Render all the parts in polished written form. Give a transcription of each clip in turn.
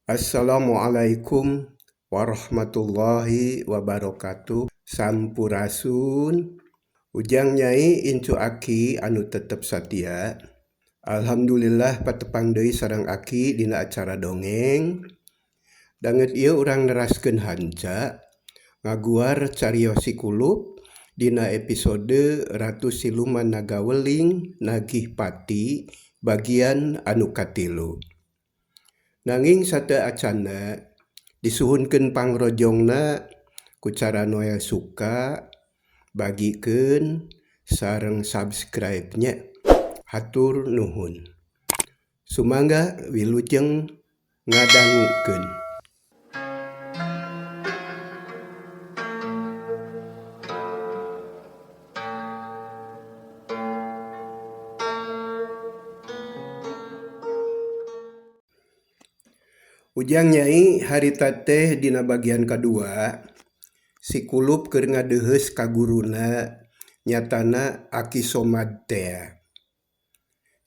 Assalamualaikum warahmatullahi wabarakatuh. Sampurasun. Ujang Nyai incu aki anu tetep satia. Alhamdulillah patepang deui sareng aki dina acara dongeng. Danget ieu urang neraskeun hanca ngaguar cariyos Sikulup dina episode Ratu Siluman Nagaweling Nagih Pati bagian anu katilu. Nanging sate acana disuhunkeun pangrojongna ku cara noel suka bagikeun sareng subscribe-nya. Hatur nuhun. Sumangga wilujeng ngadangukeun. Ujang Nyai harita teh dina bagian kadua Sikulup keur ngadeuheus ka guruna nyatana Aki Somad teh.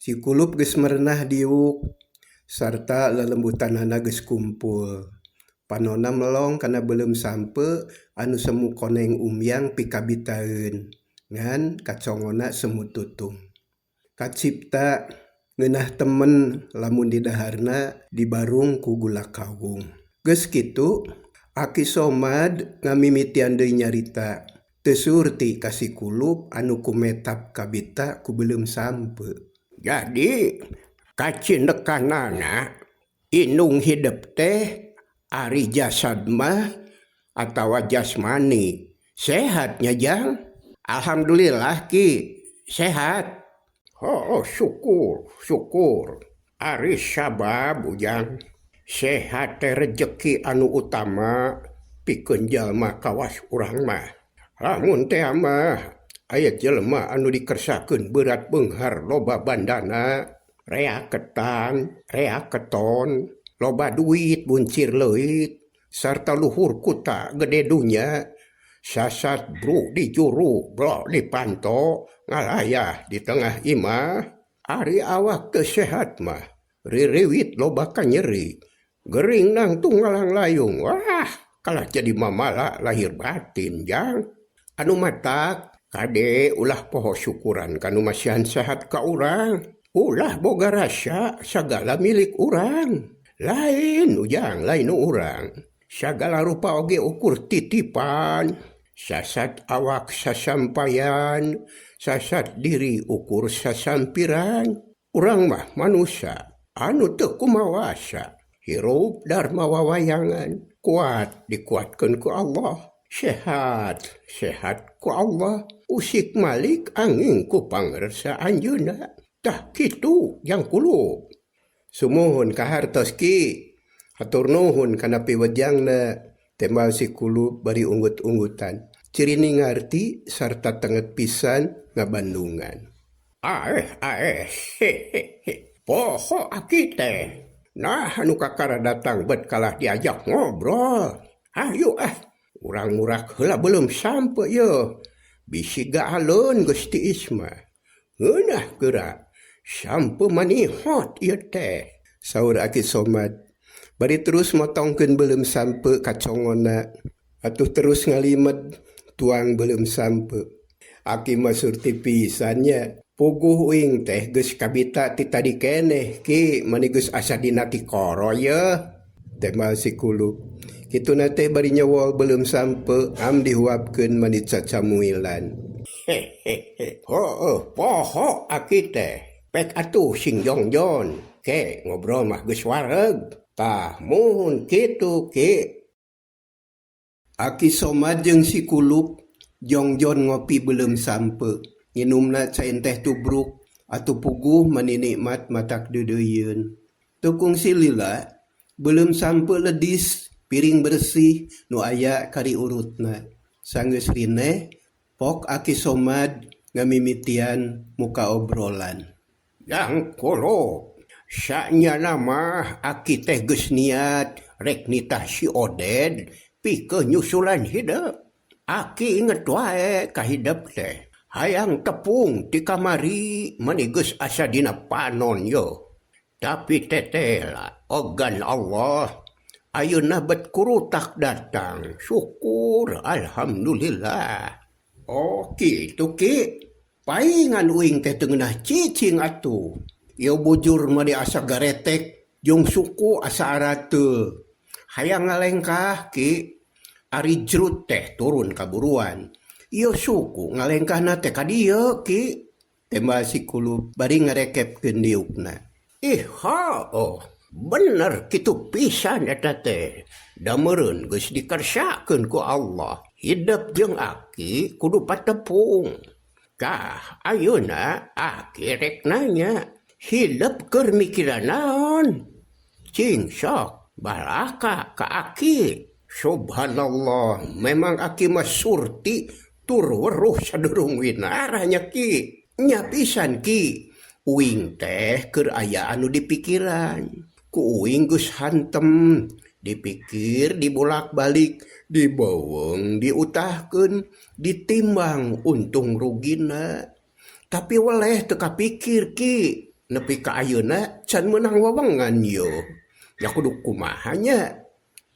Sikulup geus merenah diuk sarta lelembutanana geus kumpul. Panonna melong kana beuleum sampe anu semu koneng umyang pikabitaeun ngan kacongona semu tutung. Kacipta ngeunah temen lamun di daharna dibarung ku gula kawung. Geus kitu Aki Somad ngamimitian deui nyarita teu surti ka Sikulup anu kumetap kabita ku beuleum sampe. Jadi kacindekanana inung hidup teh ari jasad mah atawa jasmani sehatnya Jang? Alhamdulillah Ki sehat. Oh syukur ari sabab Ujang sehat teh rejeki anu utama pikeun jalma kawas urang mah. Lamun teh mah aya jelema anu dikersakeun berat beunghar loba bandana, rea ketan, rea keton, loba duit buncir leuit, sarta luhur kuta gede dunya, sasat bro di juru, blok di panto, ngalayah di tengah imah, ari awak teu sehat mah, ririwit loba ka nyeri, gering nang tunggalang layung, wah kalah jadi mamala lahir batin Jang. Anu matak kade ulah poho syukuran kanu masihan sehat ka urang, ulah boga rasa sagala milik urang. Lain Ujang, lain urang. Sagala rupa oge ukur titipan. Sasat awak sasampayan, sasat diri ukur sasampiran. Urang mah manusia anu teu kumawasa. Hirup dharma wawayangan, kuat dikuatkeun ku Allah. Sehat ku Allah, usik malik angin ku pangresa anjeunna. Tah kitu Jang Kulup. Sumuhun kahartos Ki. Hatur nuhun kana piwejangna tembal Sikulup bari unggut-unggutan. Ciri ngarti sarta tenget pisan ngabandungan. Poho aki teh. Nah anu kakara datang bet kalah diajak ngobrol. Ayo urang murak heula belum sampe ye. Bisi gaalun Gusti Isma. Ngeunah geura sampe manihot ieu teh. Saur Aki Somad. Bari terus motongkeun belum sampe kacongona. Atuh terus ngalimed tuang belum sampe. Aki mah surti pisannya. Puguh uing teh geus kabita ti tadi keneh Ki mani geus asa dina ti koro ye. Tembal Sikulup. Kituna teh bari nyawol belum sampe am dihuapkeun mani cacamuilan. Poho aki teh. Pek atuh sing jongjon. Ke ngobrol mah geus wareg. Tah muhun kitu Ki. Aki Somad jeung Sikulup jongjon ngopi belum sampe. Nginumna cain teh tubruk atuh puguh mani nikmat matak deudeuyeun. Tukung silila belum sampe ledis piring bersih nu aya kari urutna. Sanggeus rineh pok Aki Somad ngamimitian muka obrolan. Yang Kulup, sanyana mah Aki teh geus niat rek nitah si Oded pikeun nyusulan hidup. Aki inget wae ka hidup teh. Hayang tepung ti kamari mani geus asa dina panon yo. Tapi teteh lah ogan Allah ayeuna bet kurutak datang. Syukur, alhamdulillah. Oh, kitu ki. Paingan uing teh tengenah cicing atuh. Ieu bujur mah di asa garetek, jeung suku asa arate. Hayang ngalengkah ki, ari jerut teh turun kaburuan. Ieu suku ngalengkahna teh ka dieu ki. Tembal si Kulup bari ngarekepkeun diukna. Oh, bener kitu pisan eta teh. Da meureun geus dikersakeun ku Allah. Hidup jeung aki kudu patepung. Kah ayeuna aki rek nanya, hidup keur mikiran naon? Cing sok balaka ka aki. Subhanallah, memang aki mah surti tur weruh sadurung winaranya ki. Nya pisan ki, uing teh keur aya anu dipikiran. Ku uing geus hantem, dipikir dibolak-balik, dibaweng diutahkeun, ditimbang untung rugina. Tapi weleh teu kapikir ki, nepi ka ayeuna can meunang wewengan yo. Ya kudu kumaha nya?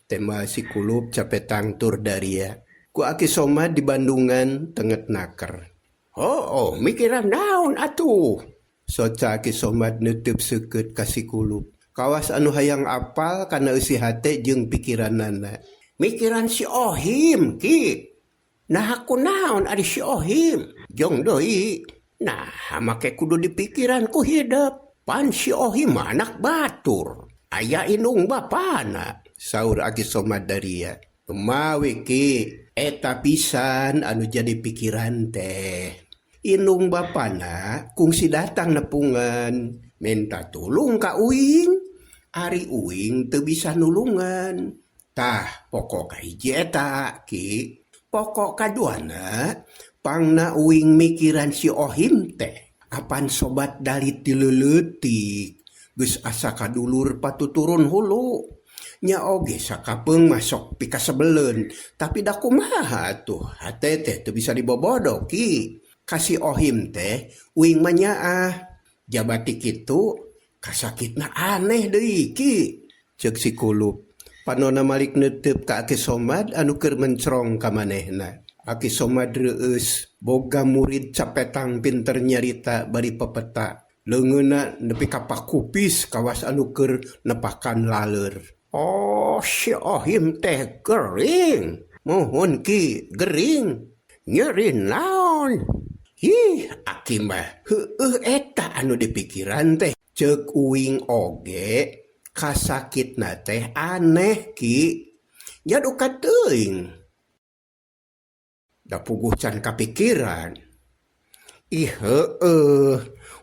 Tema si Kulup capetang tur daria. Ku Aki Somad di Bandungan tenget naker. Oh, mikiran naon atuh? Soca Aki Somad neuteub seukeut ka si Kulup. Kawas anu hayang apal kana eusi hate jeung pikiranana. Mikiran si Ohim ki. Nah aku naon ari si Ohim? Jong deui. Nah, make kudu dipikiran ku hidup. Pan si Ohim anak batur. Aya indung bapana. Saur Aki Somad daria. Kemawi ki, eta pisan anu jadi pikiran teh. Indung bapana kungsi datang nepungan, minta tulung ka uing. Ari uing teu bisa nulungan. Tah, pokok hiji eta ki. Pokok kaduana, pangna uing mikiran si Ohim teh. Apan sobat dalit dileuletik. Geus asa kadulur patuturun hulu. Nya oge sakapeung masuk pika sebeleun. Tapi da kumaha atuh, hate teh teu bisa dibobodo ki. Kasih Ohim teh uing manyaah. Jabati kitu kasakitna aneh deui ki. Ceuk si Kulup. Panona malik neuteub ka Aki Somad anu keur mencrong ka manehna. Aki Somad reueus boga murid capetang pinter nyarita bari pepeta. Leungeunna nepi ka pakupis kawas anu keur nepakan laleur. Oh, si Ohim teh gering. Mohon ki gering. Nyeri naon? Aki mah heueuh eta anu dipikiran teh. Ceuk uing oge kasakitna teh aneh ki. Jaduka teuing. Da puguh can kapikiran.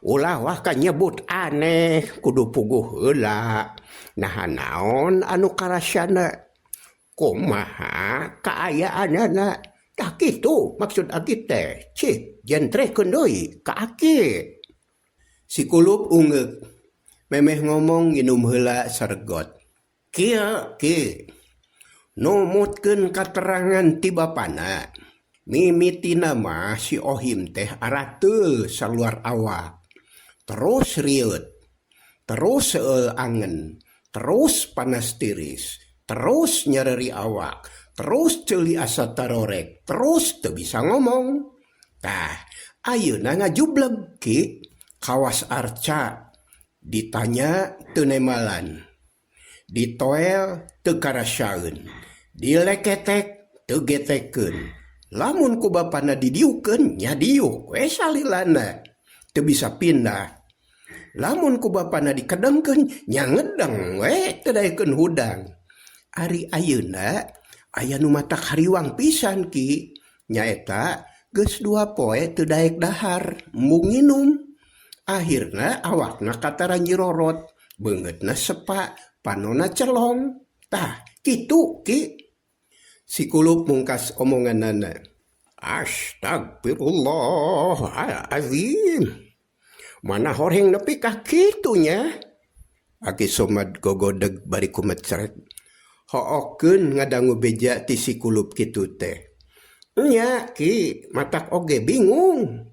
Ulah wah ka nyebut aneh kudu puguh heula. Nah naon anu karasyana? Kumaha kaayaanana? Tah kitu maksud Aki teh. Cih, jentrekeun deui ka Aki. Si Kulup ungeuk. Memeh ngomong nginum heula sargot. Kieu ki. Numutkeun katerangan ti bapana. Mimitina mah si Ohim teh arateul saluar awak. Terus riut. Terus seueur angen. Terus panas tiris. Terus nyereri awak. Terus ceuli asa tarorek. Terus teu bisa ngomong. Tah, ayeuna ngajubleg ki. Kawas arca. Ditanya teu nemalan. Ditoel teu karasyaeun. Dileketek teu getekeun. Lamun ku bapana didiukeun nya diuk we salilana. Teu bisa pindah. Lamun ku bapana dikedengkeun nya ngedeng we teu daekeun hudang. Ari ayeuna aya nu matak hariwang pisan ki. Nyaeta geus 2 poe teu daek dahar embung nginum. Akhirna awakna katara nyirorot, beungeutna sepa, panonna celong. Tah, kitu ki. Si Kulup mungkas omonganana. Astagfirullahalazim. Mana horeng nepi ka kitunya? Aki Somad gogodeg bari kumecret. Hookeun ngadangu beja ti si Kulup kitu teh. Nya ki, matak oge bingung.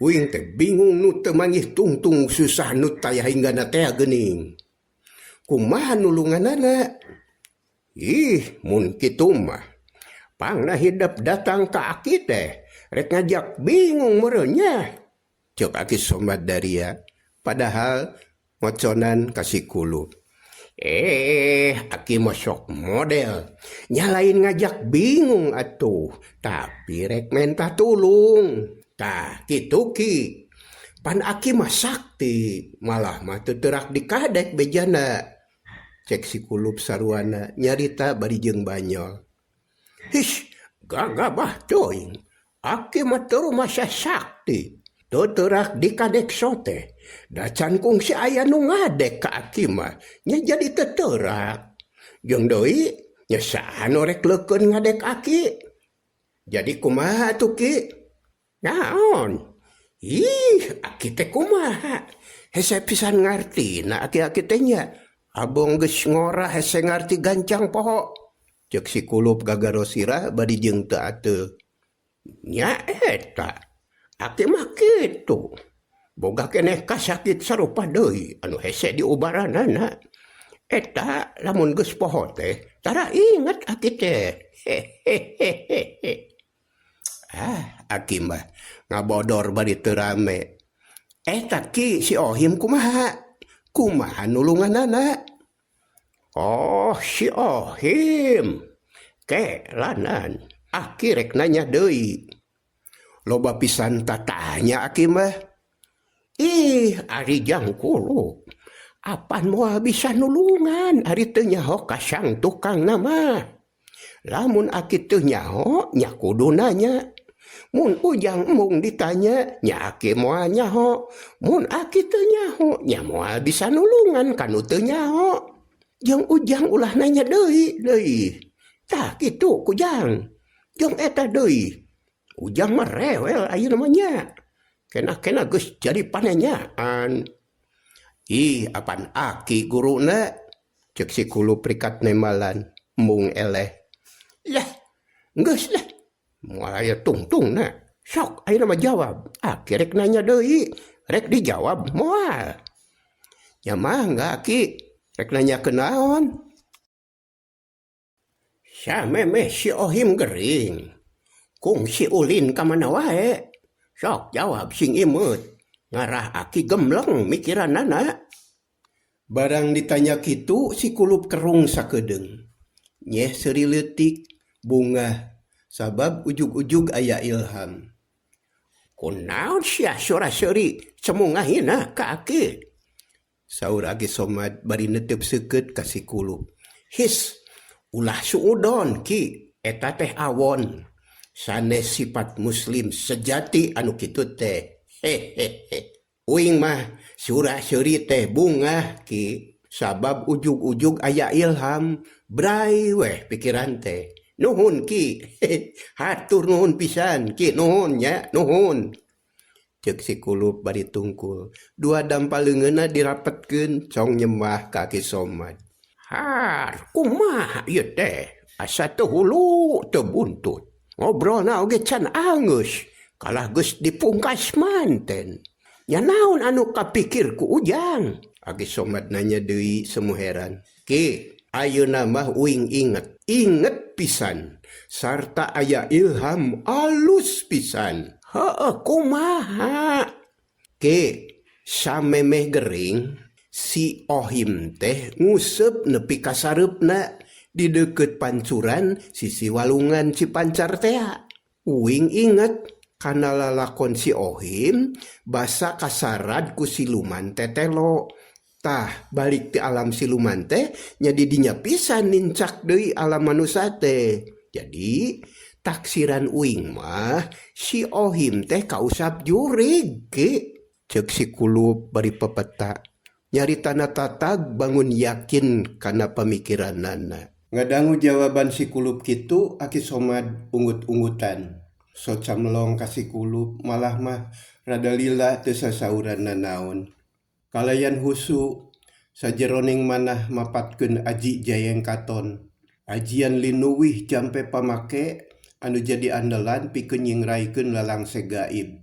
Uing teh bingung nu teu mangih tungtung susah nu tayah hinggana teh geuning. Kumaha nulunganana? Mun kitu mah. Pang na hidap datang ke aki teh. Rek ngajak bingung merenya. Cok aki somat daria. Padahal ngoconan kasih kulup. Aki masuk model. Nyalain ngajak bingung atuh. Tapi rek minta tulung. Tah gitu ki. Pan aki mah sakti. Malah mah teterak dikadek bejana. Cek si kulup sarwana nyarita bari jeung banyol. Hish, gagabah coy. Aki mah teu masa sakti. Teterak dikadek sote. Dacan kung si aya nu ngadek ka aki mah. Nya jadi teterak. Jeung deui nya saha nu rek leukeun ngadek aki. Jadi kumaha atuh ki? Naon? Aki teh kumaha? Hese pisan ngartina aki-aki teh nya. Abong geus ngorah hese ngarti gancang poho. Cek si kulup gagaro sirah bari jeung teu ateu. Nya eta. Aki mah kitu. Boga keneh kasakit sarupa deui anu hese diubaranana. Eta lamun geus poho teh tara inget aki teh. Aki mah ngabodor bari teu rame. Eta ki si Ohim kumaha? Kumaha nulunganana? Oh, si Ohim. Kelanan. Aki rek nanya deui. Loba pisan tatanya aki mah. Ari jangkulu. Apan moal bisa nulungan ari teu nyaho ka sang tukang nama. Lamun aki teu nyaho, nya kudu nanya. Mun ujang mung ditanya, nya aki moal nyaho. Mun aki teu nyaho, nya moal bisa nulungan kanu teu nyaho. Jeung ujang ulah nanya deui. Tah kitu kujang. Jeung eta deui. Ujang mah rewel ayeuna mah nya. Kena geus jadi pananyaan. Apan aki guruna? Cek si kulup prikat nemalan. Mung eleh. Lah, geus lah. Moal aya tungtung na. Sok ayeuna mah jawab. Aki rek nanya deui. Rek dijawab moal. Nya mah aki rek nanya kenaon. Samemeh si Ohim gering. Kung si ulin ka mana wae. Sok jawab sing imut. Ngarah aki gemleng mikiranana. Barang ditanya kitu si kulup kerung sakedeung. Nyeh seuri leutik bunga. Sabab ujug-ujug aya ilham. Kunaon sia sora-sori semungahina ka aki? Saur Aki Somad bari neuteup seukeut ka si kulup. His, ulah suudon ki, eta teh awon. Sanes sifat muslim sejati anu kitu teh. Uing mah sura-suri teh bunga ki. Sabab ujug-ujug aya ilham. Brai weh pikiran teh. Nuhun ki. Hatur nuhun pisan ki. Nuhun nya. Nuhun. Cek si kulup bari tungkul. Dua dampaleungeunna dirapetkeun cong nyembah ka Aki Somad. Har, kumaha ieu teh? Asa teu hulu teu buntut. Ngobrolna oge can angeus. Kalah geus dipungkas manten. Nya naon anu kapikir ku ujang? Aki Somad nanya deui semu heran. Ki, ayeuna mah uing inget pisan. Sarta aya ilham alus pisan. Kumaha? Ke, samemeh gering, si Ohim teh nguseup nepi ka sareupna di deukeut pancuran sisi walungan Cipancar teh. Uing inget kana lalakon si Ohim basa kasarad ku siluman tetelo. Tah balik ti alam siluman teh nya di dinya pisan nincak deui alam manusia teh. Jadi taksiran uing mah si Ohim teh kausap jurig ke. Cek si kulup bari pepeta. Nyaritana tatag bangun yakin kana pamikiranana. Ngadangu jawaban si kulup kitu Aki Somad ungut-ungutan. So camlong ka si kulup malah mah rada lila teu sasauran naon. Kalayan husu sajeroning manah mapatkeun aji jayeng katon. Ajian linuwih jampe pamake anu jadi andalan pikeun nyingraikeun lalangse gaib.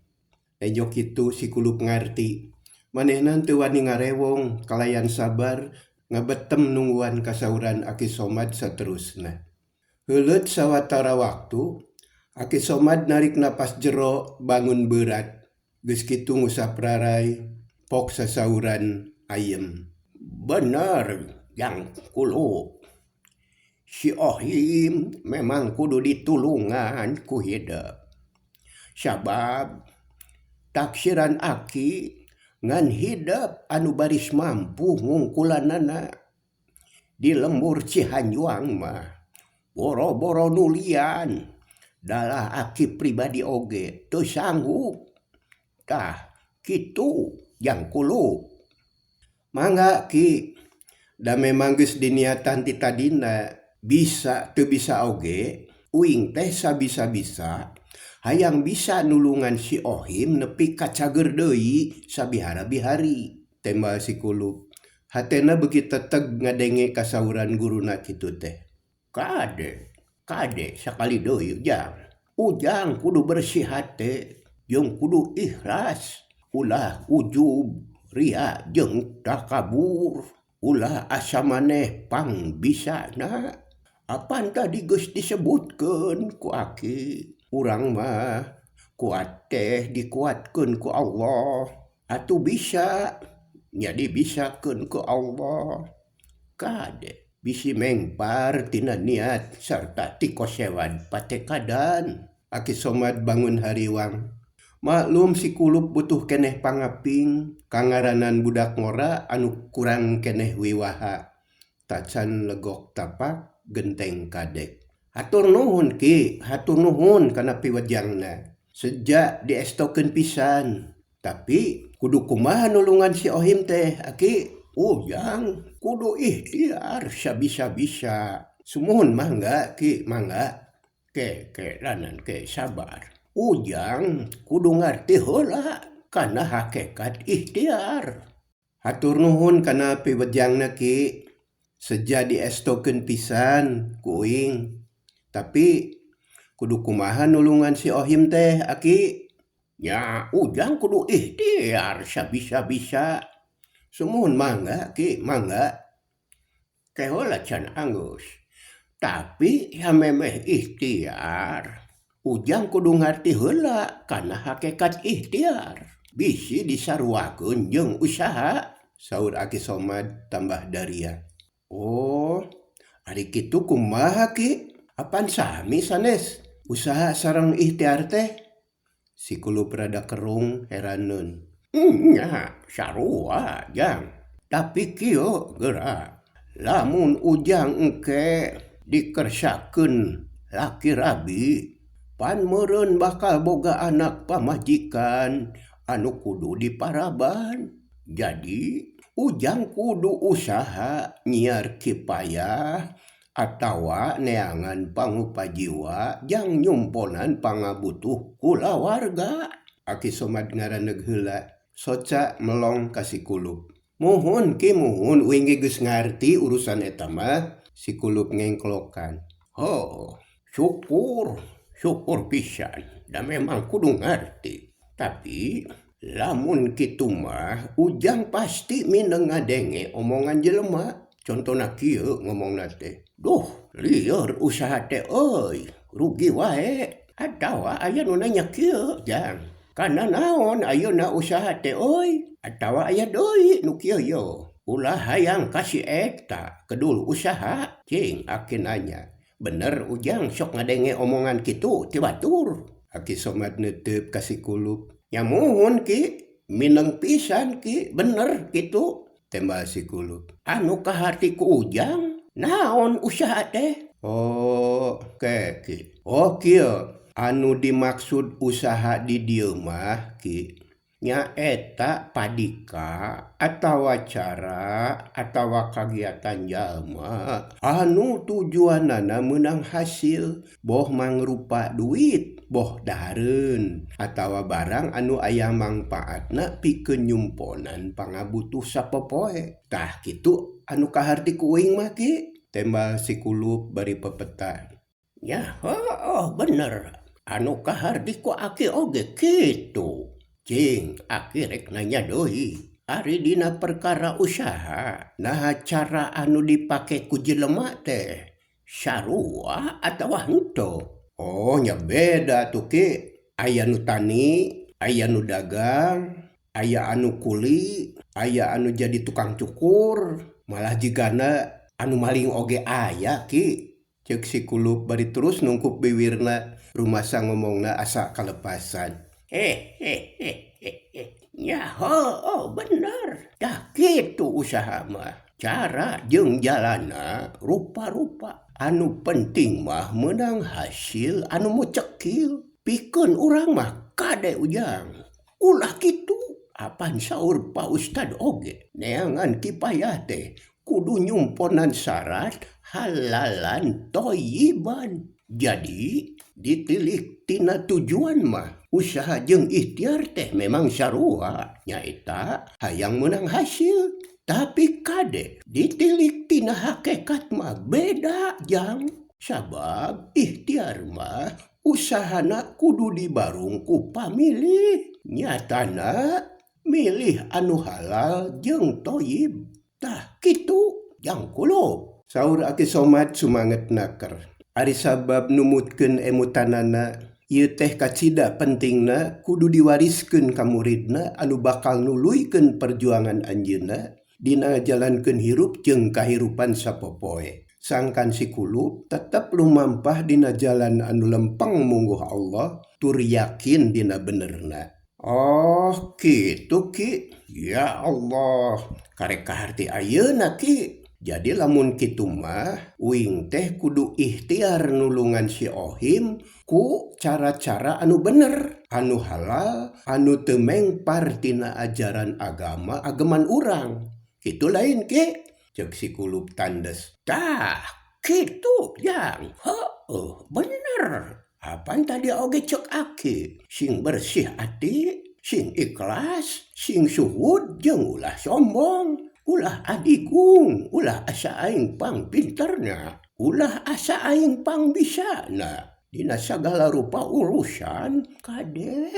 Ejo kitu si kulup ngarti. Manehna teu wani ngarewong kalayan sabar ngabetem nungguan kasauran Aki Somad saterusna. Heuleut sawatara waktu Aki Somad narik napas jero bangun berat. Geus kitu ngusap rarai pok sasauran ayem. Bener yang kulo. Si Ohim memang kudu ditulungan ku hidup. Sabab taksiran Aki ngan hidup anu baris mampu ngungkulanana di lembur Cihanjuang mah boro-boro nulian dalah Aki pribadi oge teu sanggup tah kitu yang kulo. Mangga Ki da memang geus diniatan ti tadina bisa teu bisa oge uing teh sabisa-bisa hayang bisa nulungan si Ohim nepi ka cager deui sabihara-bihari. Tembal si Kulup hatena beuki teteg ngadenge kasauran guruna kitu teh. Kade sakali deui ujang kudu bersih hate jeung kudu ikhlas ulah ujub ria jeung takabur ulah asa maneh pang bisana. Apan tadi geus disebutkeun ku Aki. Urang mah kuat teh dikuatkeun ku Allah. Atuh bisa nya dibisakeun ku Allah. Kade bisi mengpar tina niat sarta ti kosewan patekadan. Aki Somad bangun hariwang. Maklum si Kulup butuh keneh pangaping kangaranan budak ngora anu kurang keneh wiwaha. Tacan legok tapak genteng kadek. Hatur nuhun Ki, hatur nuhun kana piwejangna. Sejak diestokeun pisan. Tapi kudu kumaha nulungan si Ohim teh Aki? Ujang kudu ikhtiar sabisa-bisa. Sumuhun mangga Ki, mangga. Ke lanan ke sabar. Ujang kudu ngarti heula kana hakikat ikhtiar. Hatur nuhun kana piwejangna Ki. Sejak diestokeun pisan kuing. Tapi kudu kumaha nulungan si Ohim teh Aki? Ya ujang kudu ikhtiar sabisa-bisa. Sumuhun mangga Ki, mangga. Kehola can anggus. Tapi ya memeh ikhtiar. Ujang kudu ngarti heula kana hakikat ikhtiar. Bisi disaruakeun jeung usaha. Saur Aki Somad tambah daria. Oh, ari kitu kumaha Ki? Apan sami sanes usaha sareng ikhtiar teh? Si Kulup rada kerung heraneun. Nya sarua jang. Tapi kieu geura lamun ujang engke dikersakeun laki rabi pan meureun bakal boga anak pamajikan anu kudu diparaban. Jadi ujang kudu usaha nyiar kipayah atawa neangan pangupajiwa jang nyumponan pangabutuh kula warga. Aki Somad ngaraneg heula. Soca melong ka si Kulup. Muhun Ki muhun uing geus ngarti urusan eta mah. Si Kulup ngengklokan. Oh, syukur pisan. Da memang kudu ngarti. Tapi lamun kitu mah ujang pasti mineng ngadenge omongan jelema. Contona kieu ngomongna teh. Duh, lieur usaha teh euy, rugi wae. Atawa aya nu nanya kieu jang. Kana naon ayeuna usaha teh euy? Atawa aya deui nu kieu yo. Ulah hayang kasih eta kedul usaha. Cing Aki nanya. Bener ujang sok ngadenge omongan kitu ti batur. Aki Somad neuteup ka si Kulup. Ya muhun Ki, mineng pisan Ki, bener kitu. Tembal si Kulup. Anu kahati ku ujang, naon usaha teh? Oh, Ki. Oh kieu, anu dimaksud usaha di dieu mah Ki. Nya eta padika atawa cara atawa kagiatan jalma anu tujuanana meunang hasil boh mangrupa duit boh dahareun atawa barang anu aya mangpaatna pikeun nyumponan pangabutuh sapopoe. Tah kitu anu kaharti kuing mah Ki. Tembal si Kulup bari pepetan. Ya bener anu kaharti ku Aki oge kitu. Cing Aki rek nanya deui. Ari dina perkara usaha, nah cara anu dipake ku jelema teh sarua atawa henteu? Oh nya beda tuh Ki. Aya nu tani, aya nu dagang, aya anu kuli, aya anu jadi tukang cukur, malah jigana anu maling oge aya Ki. Cek si Kulup bari terus nungkup bibirna rumasa ngomongna asa kalepasan. Ya oh bener. Dah gitu usaha mah. Cara jeung jalana rupa-rupa. Anu penting mah menang hasil anu mucekil. Pikeun urang mah kade ujang. Ulah gitu. Apan saur Pak Ustad oge. Neangan kipayah teh. Kudu nyumponan syarat halalan toyiban. Jadi ditilik tina tujuan mah usaha jeung ikhtiar teh memang sarua nyaeta hayang menang hasil. Tapi kade ditilik tina hakikat mah beda jang. Sabab ikhtiar mah usahana kudu dibarung ku pamilih. Nyatana milih anu halal jeung toyib. Tah kitu jang kulo. Saur Aki Somad sumanget naker. Ari sabab numutkeun emutanana, ieu teh kacida pentingna kudu diwariskeun ka muridna anu bakal nuluykeun perjuangan anjeunna dina ngajalankeun hirup jeung kahirupan sapopoe. Sangkan si Kulup tetep lumampah dina jalan anu lempeng mungguh Allah tur yakin dina benerna. Oh kitu Ki. Ya Allah, karek kaharti ayeuna Ki. Jadi lamun kitu mah uing teh kudu ikhtiar nulungan si Ohim ku cara-cara anu bener, anu halal, anu teu mengpar tina ajaran agama ageman urang. Kitu lain Ki. Cek si Kulup tandes. Tah, kitu jang. Heuh, bener. Apaan tadi oge cek Aki? Sing bersih ati, sing ikhlas, sing suhud jeung ulah sombong. Ulah adigung, ulah asa aing pang pinterna, ulah asa aing pang bisana. Dina sagala rupa urusan, kade,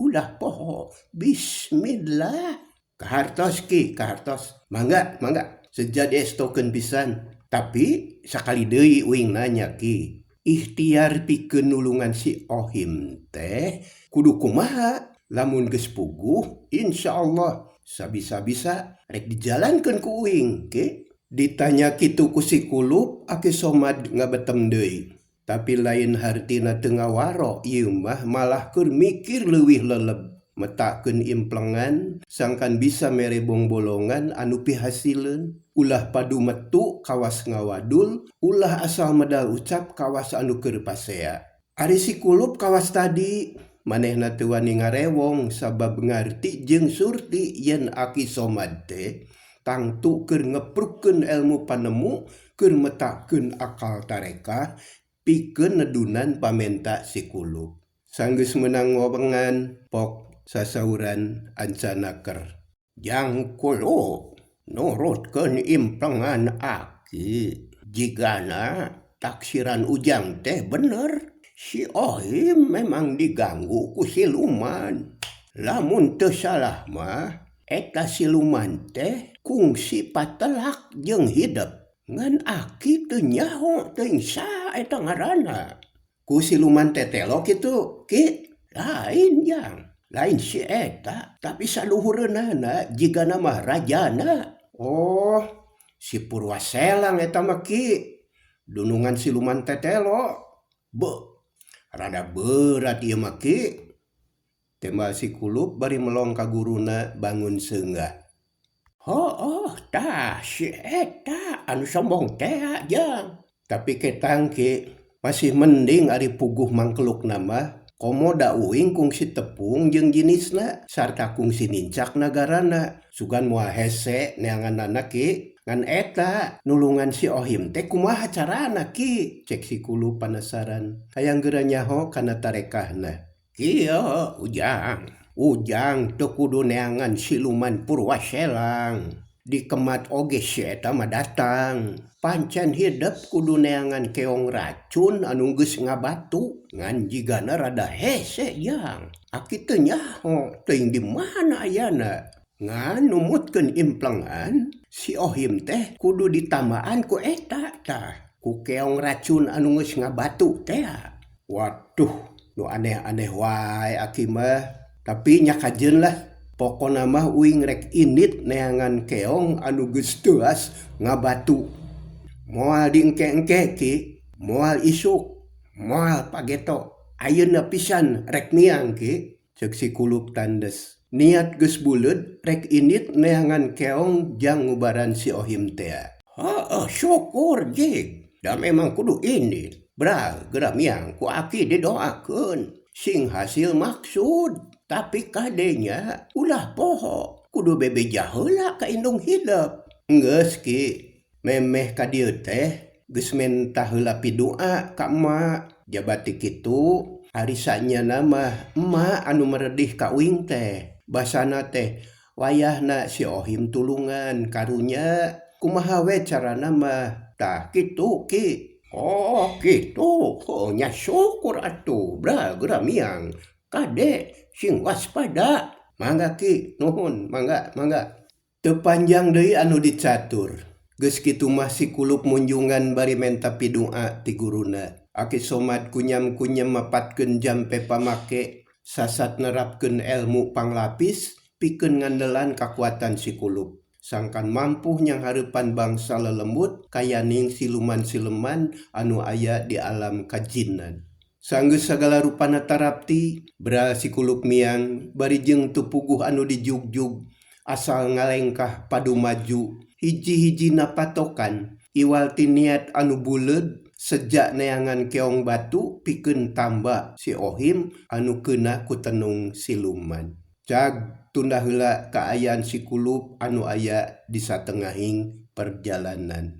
ulah poho, bismillah. Kahartos Ki, kahartos. Mangga, sejadi estokeun pisan. Tapi sakali deui uing nanya Ki, ikhtiar pikeun nulungan si Ohim teh kudu kumaha? Lamun geus puguh, insyaallah sabisa-bisa rek dijalankeun ku uing Ki. Ditanya kitu ku si Kulup, Aki Somad ngabetem deui. Tapi lain hartina teu ngawaro ieu mah malah keur mikir leuwih leleb. Metakeun implengan sangkan bisa mere bolongan anu pihasileun. Ulah padu metu kawas ngawadul, ulah asal medal ucap kawas anu keur pasea. Ari si Kulup kawas tadi manehna teu wani ngarewong sabab ngarti jeung surti yen Aki Somad teh tangtu keur ngeprukeun ilmu panemu keur metakeun akal tarekah pikeun nedunan pamenta si Kulup. Sanggeus meunang ngobengan pok sasauran ancanaker. Jang Kulup nurutkeun implengan Aki. Jigana taksiran ujang teh bener. Si Ohim memang diganggu ku siluman. Lamun teu salah mah, eta siluman teh kungsi patelak jeung hidep. Ngan Aki teu nyaho teuing saha eta ngaranna. Ku siluman tetelo kitu, Ki. Lain jang. Lain si eta, tapi saluhureunana jigana mah rajana. Oh, si Purwaselang eta mah Ki. Dunungan siluman tetelo. Rada berat ieu mah Ki. Tema si Kulup bari melong ka guruna bangun seunggah. Tah si eta anu sombong teh jang. Tapi ketang Ki, masih mending ari puguh mangkelukna mah komoda uing kungsi tepung jeung jenisna sarta kungsi nincak nagarana. Sugan moal hese neanganana Ki. Ngan eta nulungan si Ohim teh kumaha carana Ki? Cek si Kulup penasaran. Hayang geura nyaho kana tarekahna. Kieu ujang teu kudu neangan siluman Purwaselang. Dikemat oge si eta mah datang. Pancen hidep kudu neangan keong racun anu geus ngabatu. Ngan jigana rada hese jang. Aki teu nyaho teuing di mana ayana. Ngan numutkeun implengan si Ohim teh kudu ditamaan ku eta tah ku keong racun anu geus ngabatu teh. Waduh, nu aneh-aneh wae aki mah. Tapi nya kajeun lah. Pokona mah uing rek indit neangan keong anu geus teuas ngabatu. Moal diengke-engke ki, moal isuk, moal pageto. Ayeuna pisan rek niang ki, ceuk si kulup tandes. Niat geus buleud rek indit neangan keong jang ngubaran si Ohim teh. Syukur jik. Da memang kudu indit. Bra geramiang ku aki didoakeun. Sing hasil maksud. Tapi kadenya ulah poho. Kudu bebeja heula ka indung hidup. Geus ki. Memeh ka dieu teh geus mentah heula pidoa ka emak. Jabati kitu arisanya nama emak anu meredih ka uing teh. Basana teh wayahna si Ohim tulungan karunya kumaha we carana mah tah kitu ki. Oh gitu. Oh nya syukur atuh. Bra geramiang. Kade sing waspada. Mangga ki nuhun mangga. Teu panjang deui anu dicatur. Geus kitu mah si kulup munjungan bari menta pidoa ti guruna. Aki somat kunyam-kunyam mapatkeun jampe pamake sasat nerapkeun ilmu panglapis pikeun ngandelan kakuatan si kulup. Sangkan mampu nyang hareupan bangsa lelembut kayaning siluman-siluman anu aya di alam kajinnan. Sanggeus sagala rupana tarapti, bra si kulup miang bari jeung tu puguh anu dijugjug asal ngalengkah padu maju hiji-hijina patokan iwal ti niat anu buleud sejak neangan keong batu pikeun tamba si Ohim anu keuna ku tenung siluman. Jag tunda heula kaayaan si kulup anu aya di satengahing perjalanan.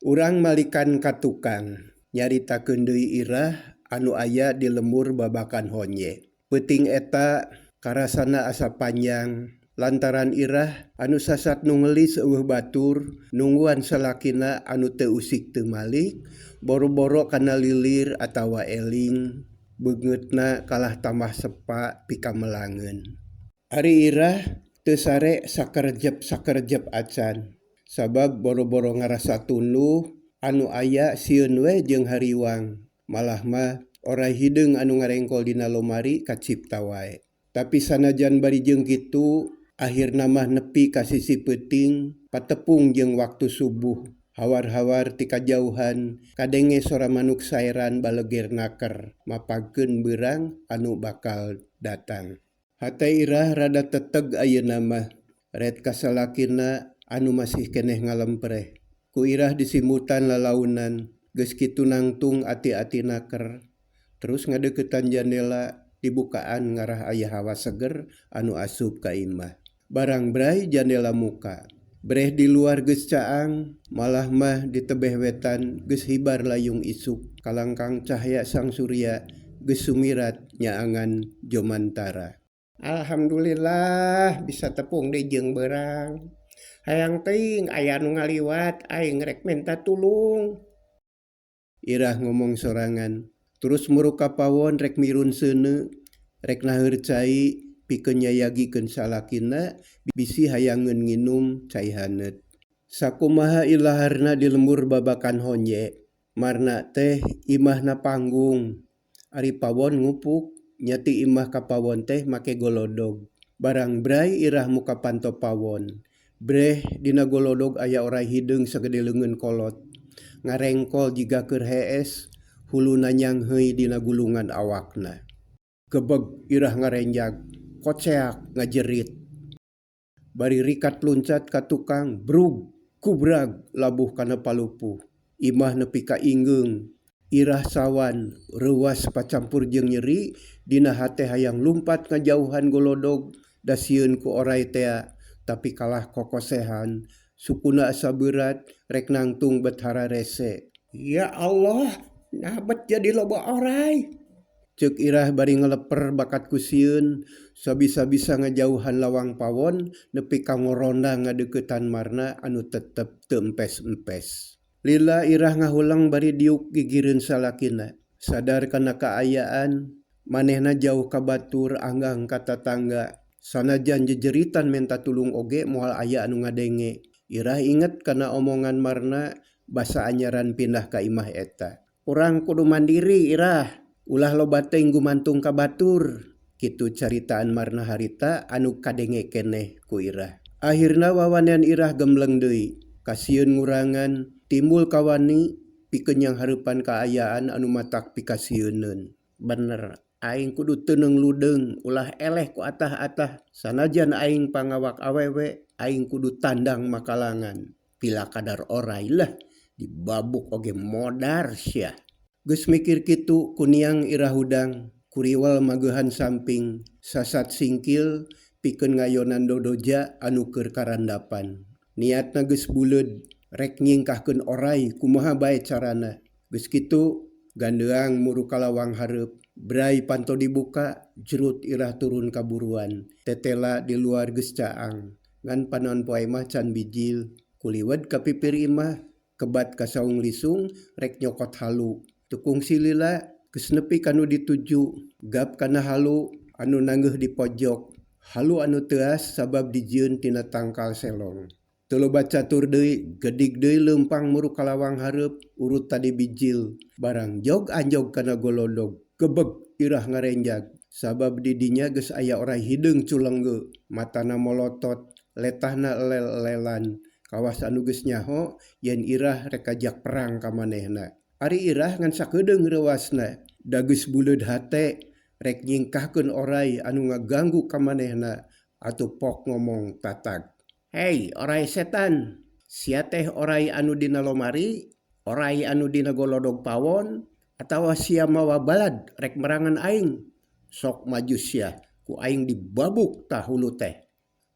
Urang malikan ka tukang nyaritakeun deui irah anu aya di lembur babakan honye. Peuting eta karasana asa panjang lantaran irah anu sasat nu ngelis eueuh batur nungguan salakina anu teu usik teu malik boro-boro kana lilir atawa eling beungeutna kalah tambah sepa pikamelangeun. Ari irah teu sare sakerjep acan sabab boro-boro ngarasa tunduh anu aya sieun we jeung hariwang malah mah orai hideung anu ngarengkol dina lomari kacipta wae. Tapi sanajan bari jeung kitu akhirna mah nepi ka sisi peuting patepung jeung waktu subuh. Hawar-hawar ti kajauhan kadenge sora manuk saeran baleger naker mapagkeun beurang anu bakal datang. Hate irah rada teteg ayeuna mah ret kasalakina anu masih keneh ngalempreh. Ku irah disimutan lalaunan geus kitu nangtung ati-ati naker. Terus ngadeuketan jandela dibukaan ngarah aya hawa seger anu asup ka imah. Barang bray jandela muka. Breh di luar geus caang, malah mah di tebeh wetan geus hibar layung isuk. Kalangkang cahya sang surya geus sumirat nyaangan jomantara. Alhamdulillah bisa tepung deui jeung beurang. Hayang teuing aya nu ngaliwat aing rek menta tulung. Irah ngomong sorangan. Terus muruka pawon rek mirun seuneu, rek naheur cai pikeun nyayagikeun salakina bisi hayangeun nginum cai haneut. Sakumaha ilaharna di lembur babakan honye, marna teh imahna panggung. Ari pawon ngupuk, nyati imah ka pawon teh make golodog. Barang bray irah muka panto pawon. Breh dina golodog aya orai hideung sagede leungeun kolot. Ngarengkol jiga keur hees, huluna nyangheuy dina gulungan awakna. Gebeg irah ngarenjag, koceak ngajerit. Bari rikat luncat ka tukang, brug, kubrag labuh kana palupuh. Imah nepi ka inggeung, irah sawan, reuwas pacampur jeung nyeri, dina hate hayang lumpat ngajauhan golodog, da sieun ku orai tea, tapi kalah kokosehan, sukuna asa berat, rek nangtung bet hararese. Ya Allah, nabet jadi loba orai. Ceuk irah bari ngeleper bakat ku sieun, sabisa-bisa ngajauhan lawang pawon, nepi ka ngoronda ngadeuketan marna anu tetep teu empes-empes. Lila irah ngahulang bari diuk gigireun salakina. Sadar kana kaayaan, manehna jauh ka batur anggang ka tatangga. Sanajan jejeritan minta tulung oge moal aya anu ngadenge. Irah inget kana omongan Marna basa anyaran pindah ka imah eta. Urang kudu mandiri irah, ulah loba teh gumantung ka batur. Kitu caritaan Marna harita anu kadenge keneh ku irah. Akhirna wawanean irah gembleng deui. Kasieun ngurangan timbul kawani pikeun yang hareupan kaayaan anu matak pikasieunneun. Bener, aing kudu teuneng ludeung ulah eleh ku atah-atah. Sanajan aing pangawak awewe, aing kudu tandang makalangan. Pila kadar oray lah, dibabuk oge modar sia. Geus mikir kitu kuniang irah hudang, kuriwal mageuhan samping, sasat singkil pikeun ngayonan dodoja anu keur karandapan. Niatna geus buleud, rek nyingkahkeun oray kumaha bae carana. Geus kitu gandeang muru kalawang hareup. Brai panto dibuka, jerut irah turun kaburuan. Tetela di luar geus caang. Ngan panon poe mah can bijil. Kuliwed ka pipir imah, kebat ka saung lisung, rek nyokot halu. Tukung silila geus nepi kanu dituju. Gap kana halu anu nanggeuh di pojok. Halu anu teuas sabab dijieun tina tangkal selong. Teu loba catur deui, gedig deui leumpang muru kalawang hareup, urut tadi bijil. Barang jog anjog kana golodog. Gebeg irah ngarenjag. Sabab di dinya geus aya oray hideung culengge. Matana molotot, letahna elel-elelan. Kawas anu geus nyaho, yen irah rek ajak perang ka manehna. Ari irah ngan sakedeung rewasna. Da geus buleud hate, rek nyingkahkeun oray anu ngaganggu ka manehna. Atuh pok ngomong tatag. Hei, oray setan, sia teh oray anu dina lomari, oray anu dina golodog pawon, atawa sia mawa balad rek merangan aing. Sok maju sia, ku aing dibabuk tah hulu teh.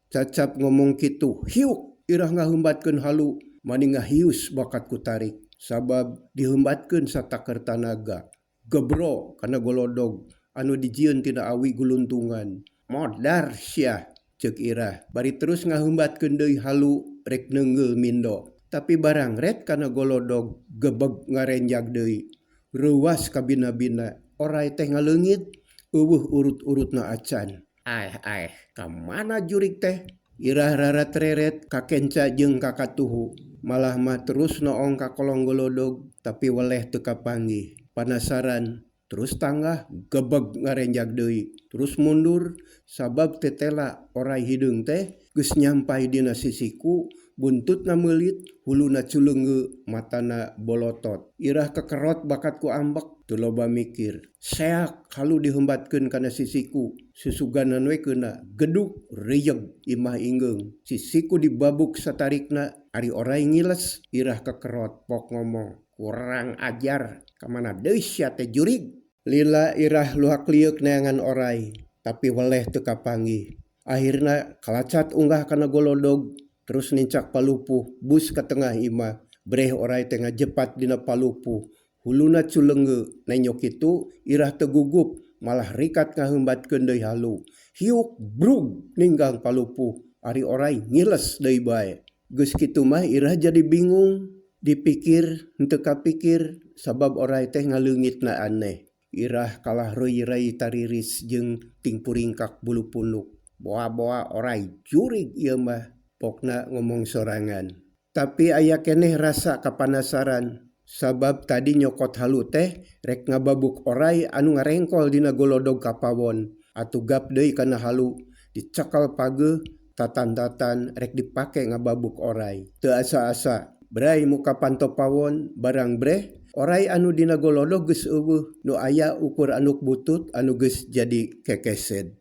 Cacap ngomong kitu, hiuk irah ngaheumbatkeun halu, mani ngahius bakat ku tarik. Sabab diheumbatkeun satakar tanaga. Gebro kana golodog, anu dijieun tina awi guluntungan. Modar sia. Cek irah, bari terus ngaheumbatkeun deui halu rek neungeul mindo. Tapi barang ret kana golodog gebeg ngarenjag deui. Reuwas ka bina-bina, oray teh ngaleungit, eueuh urut-urutna acan. Ka mana jurig teh? Irah rarat reret ka kenca jeung ka katuhu. Malah mah terus noong ka kolong golodog, tapi weleh teu kapanggih. Panasaran, terus tanggah gebeg ngarenjag deui. Terus mundur, sabab tetela oray hideung teh geus nyampai dina sisiku, buntutna meulit, huluna culeungge, matana bolotot. Irah kekerot bakat ku ambek, teu loba mikir. Seak halu diheumbatkeun kana sisiku, susuganan we keuna geduk reyeg imah inggeung. Sisiku dibabuk satarikna, ari oray ngiles, irah kekerot pok ngomong, kurang ajar, kamana deui sia teh jurig. Lila irah luhak liuk neangan oray, tapi weleh teu kapanggih. Akhirna kalacat unggah kana golodog, terus nincak palupuh, bus ka tengah imah. Breh oray teh ngajepat dina palupuh, huluna culeungge. Nenyok kitu irah teu gugup, malah rikat ngaheumbatkeun deui halu. Hiuk brug ninggang palupuh, ari oray ngiles deui bae. Geus kitu mah irah jadi bingung, dipikir henteu kapikir sabab oray teh ngaleungitna aneh. Irah kalah reuy-reuy tariris jeung tingpuringkak bulu punduk. Boa-boa oray jurig ieu mah, pokna ngomong sorangan. Tapi aya keneh rasa kapanasaran, sabab tadi nyokot halu teh rek ngababuk oray anu ngarengkol dina golodog kapawon. Atuh gap deui kana halu, dicekal pageuh, tatan-tatan rek dipake ngababuk oray. Teu asa-asa, brai muka panto pawon barang breh, oray anu dina golodog geus eueuh, nu aya ukur anduk butut anu geus jadi kekesed.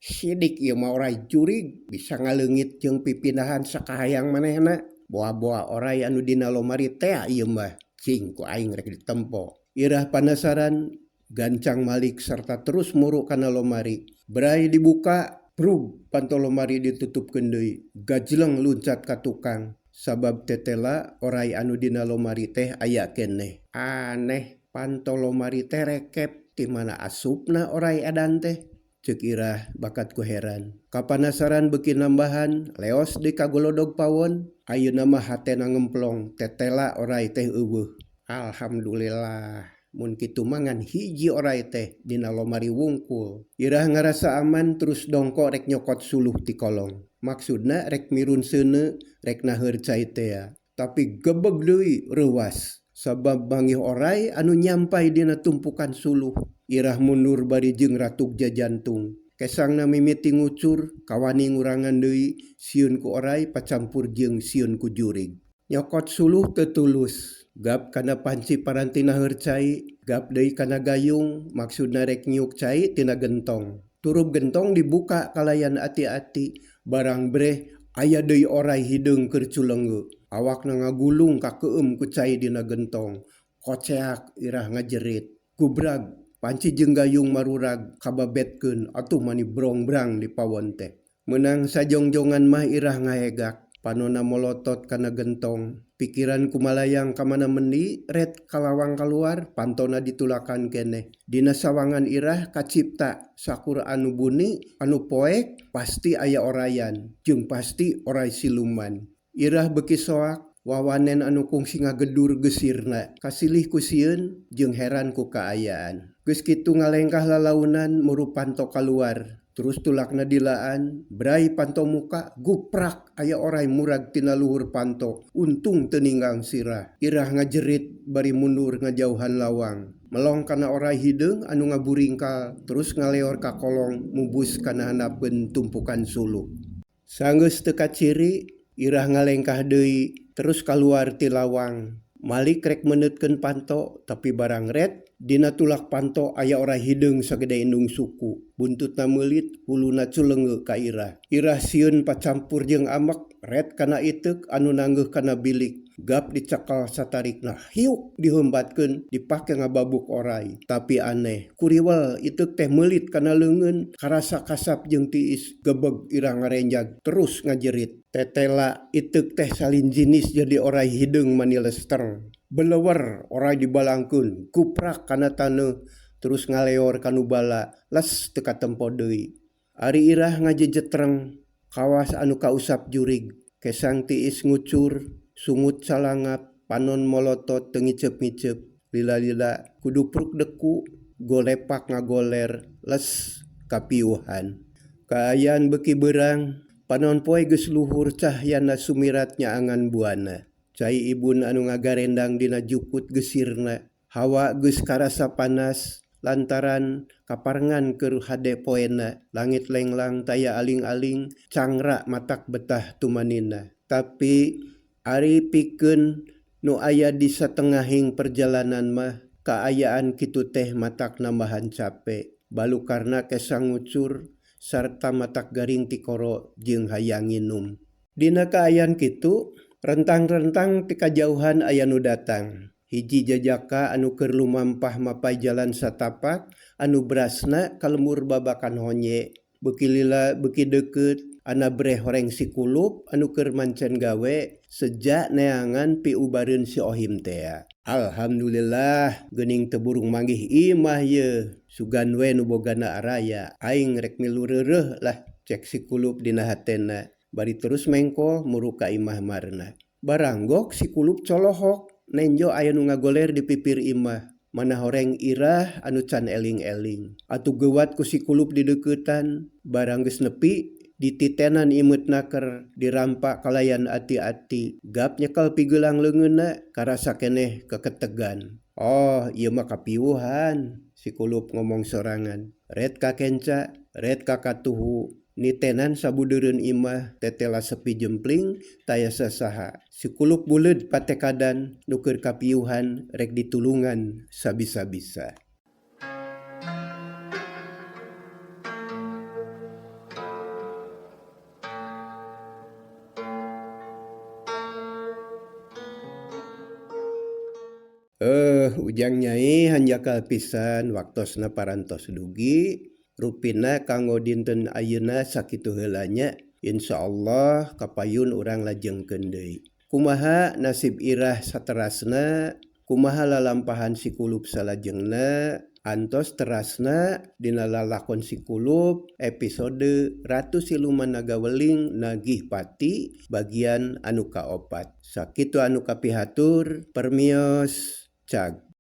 Sidik ieu mah oray jurig, bisa ngaleungit jeung pipindahan sakahayang manehna. Boa-boa oray anu dina lomari teh ieu mah, cing ku aing rek ditempo. Irah panasaran, gancang malik sarta terus muru kana lomari. Brai dibuka, prug panto lomari ditutupkeun deui. Gajleng luncat ka tukang. Sabab tetela oray anu dina lomari teh aya keneh. Aneh, panto lomari teh rekep, ti mana asupna oray edan teh? Ceuk irah bakat ku heran. Kapanasaran beuki nambahan, leos deui ka golodog pawon, ayeuna mah hatena ngemplong, tetela oray teh eueuh. Alhamdulillah. mun kitu mangan hiji orai teh dina lomari wungkul. Irah ngarasa aman terus dongko rek nyokot suluh ti kolong. Maksudna rek mirun seuneu rek naheur cai teh. Tapi gebeg deui reuwas. Sabab bangih orai anu nyampai dina tumpukan suluh. Irah mundur bari jeung ratuk jajantung. Kesangna mimiti ngucur, kawani ngurangan deui sieun ku orai pacampur jeung sieun ku jurig. Nyokot suluh tetulus. Gap kana panci paranti naheur cai, gap deui kana gayung, maksudna rek nyiuk cai tina gentong. Turup gentong dibuka kalayan ati-ati, barang breh aya deui orai hideung keur culeungeu. Awakna ngagulung ka keueum ku cai dina gentong. Koceak irah ngajerit. Gubrag, panci jeung gayung marurag kababetkeun atuh mani brong-brang di pawon teh. Menang sajongjongan mah irah ngaegak. Panona molotot kana gentong. Pikiran kumalayang kamana mendi, red kalawang keluar, pantona ditulakan keneh. Dina sawangan irah kacipta sakur anu buni, anu poek, pasti aya orayan, jeung pasti orai siluman. Irah beki soak, wawanen anu kungsi ngagedur gesirna, kasilih ku sieun, jeung heran ku kaayaan. Geus kitu ngalengkah lalaunan muru panto kaluar. Terus tulakna dilaan, berai panto muka, guprak aya orai murag tina luhur panto, untung teu ninggang sirah. Irah ngajerit bari mundur ngajauhan lawang. Melong kana orai hideung anu ngaburingkal, terus ngaleor ka kolong mubus kana handapkeun tumpukan suluh. Sanggeus teu kaciri, irah ngalengkah deui, terus kaluar ti lawang. Malik rek meneutkeun panto, tapi barang red, dina tulak panto aya orai hideung sagede indung suku. Buntutna meulit, huluna culeungeu ka irah. Irah sieun pacampur jeung amek, red kana iteuk anu nanggeuh kana bilik. Gap dicakal satarikna, hiuk dihembatkeun dipake ngababuk orai. Tapi aneh, kuriwel iteuk teh meulit kana leungeun, karasa kasap jeung tiis, gebeg irah ngarenjag, terus ngajerit. Tetela iteuk teh salin jinis jadi orai hideung mani lester. Belewer orai dibalangkeun, kuprak kana taneuh, terus ngaleor kanu bala, les teu katempo deui. Ari irah ngajejetreng, kawas anu kausap jurig, kesang tiis ngucur, sungut salangap, panon molotot teu ngicep-ngicep, lila-lila kudupruk deku, golepak ngagoler, les kapiuhan. Kaayaan beki beurang, panon poe geus luhur cahyana sumirat nyaangan buana. Cai ibun anu ngagarendang dina jukut gesirna. Hawa geus karasa panas lantaran kaparengan keur hade poena. Langit lenglang taya aling-aling, cangra matak betah tumanina. Tapi ari pikeun nu aya di satengahing perjalanan mah, kaayaan kitu teh matak nambahan cape. Balukarna kesang ngucur, sarta matak garing ti koro jeung hayang nginum. Dina kaayaan kitu, rentang-rentang ti kajauhan aya nu datang. Hiji jajaka anu keur lumampah mapai jalan satapak, anu berasna kalembur babakan honye. Beuki lila beuki deukeut, ana breh horeng si kulup anu keur mancen gawe, sejak neangan piubareun si Ohim teh. Alhamdulillah, geuning teu burung manggih imah ye. Sugan we nu bogana araya, aing rek milu reureuh lah, cek si kulup dina hatena. Bari terus mengko muru ka imah marna. Baranggok si kulup colohok, nenjo aya nu ngagoler di pipir imah. Mana horeng irah anu can eling-eling. Atuh geuwat ku si kulup di deuketan, barang geus nepi, dititenan imeutna keur dirampak kalayan ati-ati. Gap nyekel pigeulang leungeunna, karasa keneh keketegan. Oh, ieu mah kapiuhan, si kulup ngomong sorangan. Red ka kenca, red ka katuhu. Nitenan sabudeureun imah tetela sepi jempling taya sasaha. Si kulup buleud patekadan nu keur kapiuhan rek ditulungan sabisa-bisa. Ujang Nyai hanjakal pisan waktosna parantos dugi. Rupina kanggo dinten ayeuna sakitu heulanya, insyaallah kapayun urang lajengkeun deui. Kumaha nasib irah saterasna, kumaha lalampahan si kulup salajengna, antos terasna dina lalakon si kulup episode Ratu Siluman Naga Weling Nagih Pati bagian anu kaopat. Sakitu anu kapihatur, permios cag.